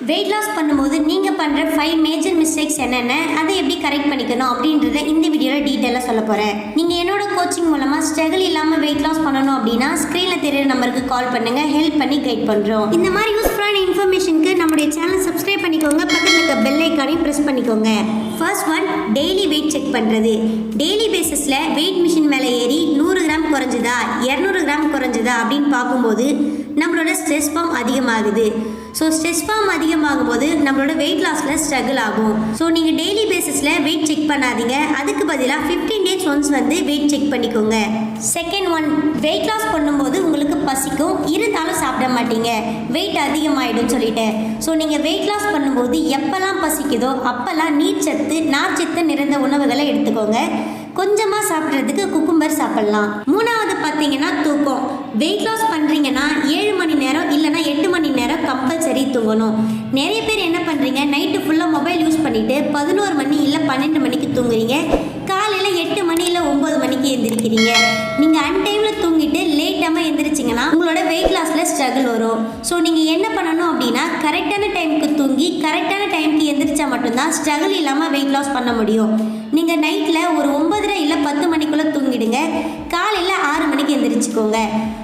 Weight loss பண்ணும்போது நீங்கள் பண்ணுற 5 மேஜர் மிஸ்டேக்ஸ் என்னென்ன, அதை எப்படி கரெக்ட் பண்ணிக்கணும் அப்படின்றத இந்த வீடியோவில் டீட்டெயிலாக சொல்ல போகிறேன். நீங்கள் என்னோட கோச்சிங் மூலமாக ஸ்ட்ரகிள் இல்லாமல் வெயிட் லாஸ் பண்ணணும் அப்படின்னா ஸ்க்ரீனில் தெரியுற நம்பருக்கு கால் பண்ணுங்கள், ஹெல்ப் பண்ணி கைட் பண்ணுறோம். இந்த மாதிரி யூஸ்ஃபுல்லான இன்ஃபர்மேஷனுக்கு நம்முடைய சேனல் சப்ஸ்கிரைப் பண்ணிக்கோங்க, பக்கத்தில் இருக்க பெல் ஐக்கானையும் ப்ரெஸ் பண்ணிக்கோங்க. First one, daily weight check பண்ணுறது. டெய்லி பேசிஸில் வெயிட் மிஷின் மேலே ஏறி 100 கிராம் குறைஞ்சுதா 200 கிராம் குறைஞ்சுதா அப்படின்னு பார்க்கும்போது நம்மளோட ஸ்ட்ரெஸ் ஃபார்ம் அதிகமாகுது. ஸோ ஸ்ட்ரெஸ் ஃபார்ம் அதிகமாகும் போது நம்மளோட வெயிட் லாஸில் ஸ்ட்ரகிள் ஆகும். ஸோ நீங்கள் டெய்லி பேசிஸில் வெயிட் செக் பண்ணாதீங்க, அதுக்கு பதிலாக 15 days ஒன்ஸ் வந்து வெயிட் செக் பண்ணிக்கோங்க. செகண்ட் ஒன், வெயிட் லாஸ் பண்ணும்போது உங்களுக்கு பசிக்கும், இருந்தாலும் சாப்பிட மாட்டீங்க, வெயிட் அதிகமாகிடும் சொல்லிட்டு. ஸோ நீங்கள் வெயிட் லாஸ் பண்ணும்போது எப்போல்லாம் பசிக்குதோ அப்போல்லாம் நீர்ச்சத்து நார்ச்சத்து நிறைந்த உணவுகளை எடுத்துக்கோங்க. கொஞ்சமாக சாப்பிட்றதுக்கு குக்கும்பர் சாப்பிட்லாம். மூணாவது பார்த்தீங்கன்னா தூக்கம். வெயிட் லாஸ் பண்ணுறீங்கன்னா 7 மணி நேரம் இல்லைனா 8 மணி நேரம் கம்பல்சரி தூங்கணும். நிறைய பேர் என்ன பண்ணுறீங்க, நைட்டு ஃபுல்லாக மொபைல் யூஸ் பண்ணிவிட்டு 11 மணி இல்லை 12 மணிக்கு தூங்குறீங்க, காலையில் 8 மணி இல்லை 9 மணிக்கு எழுந்திருக்கிறீங்க. நீங்கள் அன்டைமில் தூங்கிட்டு லேட்டாமல் எழுந்திரிச்சிங்கன்னா உங்களோட வெயிட் லாஸில் ஸ்ட்ரகிள் வரும். ஸோ நீங்கள் என்ன பண்ணணும் அப்படின்னா கரெக்டான டைமுக்கு தூங்கி கரெக்டான டைமுக்கு எழுந்திரிச்சா மட்டும்தான் ஸ்ட்ரகிள் இல்லாமல் வெயிட் லாஸ் பண்ண முடியும். நீங்கள் நைட்டில் ஒரு 9:30 இல்லை 10 மணிக்குள்ளே தூங்கிடுங்க, காலையில் 6 மணிக்கு எழுந்திரிச்சிக்கோங்க.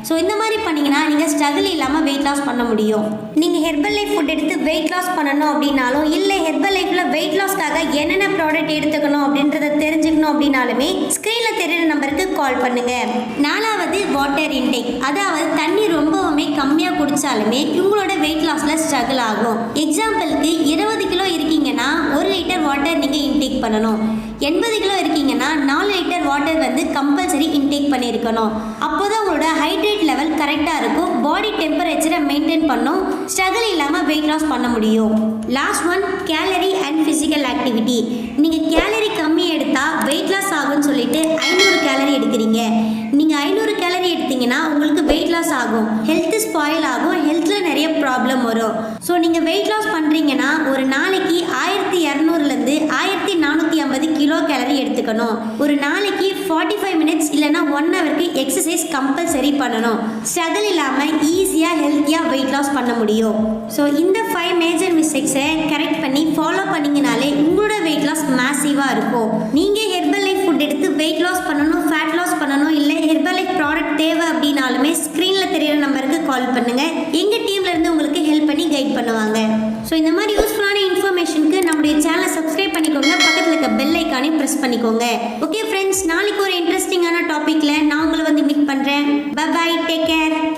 ஸோ இந்த மாதிரி பண்ணிங்கன்னா நீங்கள் ஸ்ட்ரகிள் இல்லாமல் வெயிட் லாஸ் பண்ண முடியும். நீங்கள் ஹெர்பல் லைஃப் ஃபுட் எடுத்து வெயிட் லாஸ் பண்ணணும் அப்படின்னாலும், இல்லை ஹெர்பல் லைஃப்பில் வெயிட் லாஸ்க்காக என்னென்ன ப்ராடக்ட் எடுத்துக்கணும் அப்படின்றத தெரிஞ்சுக்கணும் அப்படின்னாலுமே ஸ்க்ரீனில் தெரியுற நம்பருக்கு கால் பண்ணுங்கள். நாலாவது, வாட்டர் இன்டேக். அதாவது தண்ணி ரொம்பவுமே கம்மியாக குடித்தாலுமே உங்களோட வெயிட் லாஸில் ஸ்ட்ரகிள் ஆகும். எக்ஸாம்பிளுக்கு 20 கிலோ இருக்கீங்கன்னா 1 லிட்டர் வாட்டர் நீங்கள் இன்டேக் பண்ணணும். 80 கிலோ இருக்கீங்கன்னா 4 லிட்டர் வாட்டர் வந்து கம்பல்சரி இன்டேக் பண்ணியிருக்கணும். அப்போதான் உங்களோட ஹைட்ரேட் லெவல் கரெக்டாக இருக்கும், பாடி டெம்பரேச்சரை மெயின்டைன் பண்ணும், ஸ்ட்ரகிள் இல்லாமல் வெயிட் லாஸ் பண்ண முடியும். Last one, calorie and physical activity. நீங்கள் கேலரி கம்மி எடுத்தால் வெயிட் லாஸ் ஆகும்னு சொல்லிட்டு 500 கேலரி எடுக்கிறீங்க. நீங்கள் 500 கேலரி எடுத்தீங்கன்னா உங்களுக்கு வெயிட் லாஸ் ஆகும், ஹெல்த் ஸ்பாயில் ஆகும், ஹெல்த்தில் நிறைய ப்ராப்ளம் வரும். ஸோ நீங்கள் வெயிட் லாஸ் பண்ணுறீங்கன்னா ஒரு நாளைக்கு 1200லேருந்து 1450 கிலோ கேலரி எடுத்துக்கணும். ஒரு நாளைக்கு 45 மினிட்ஸ் இல்லைனா 1 ஹவருக்கு எக்ஸசைஸ் கம்பல்சரி பண்ணணும். ஸ்ட்ரகிள் இல்லாமல் ஈஸியாக ஹெல்த்தியாக வெயிட் லாஸ் பண்ண முடியும். ஸோ இந்த 5 மேஜர் மிஸ்டேக்ஸை கரெக்ட் பண்ணி ஃபாலோ பண்ணிங்கனாலே உங்களோட வெயிட் லாஸ் மேசிவாக இருக்கும். நீங்கள் ஹெர்பல் லைஃப் ஃபுட் எடுத்து வெயிட் லாஸ் பண்ணணும், ஃபேட் லாஸ் பண்ணணும், இல்லை ஹெர்பல் லைஃப் ப்ராடக்ட் தேவை அப்படின்னாலுமே ஸ்க்ரீனில் தெரியுற நம்பருக்கு கால் பண்ணுங்கள், எங்கள் டீம்லேருந்து உங்களுக்கு ஹெல்ப் பண்ணி கைட் பண்ணுவாங்க. ஸோ இந்த மாதிரி யூஸ்ஃபுல்லான இன்ஃபர்மேஷனுக்கு நம்முடைய சேனலை சப்ஸ்கிரைப் பண்ணிக்கோங்க, பக்கத்தில் இருக்க பெல் ஐக்கானையும் ப்ரெஸ் பண்ணிக்கோங்க. ஓகே ஃப்ரெண்ட்ஸ், நாளைக்கு ஒரு இன்ட்ரெஸ்டிங்கான டாப்பிக்கில் நான் உங்களை வந்து மீட் பண்ணுறேன். Bye bye, take care.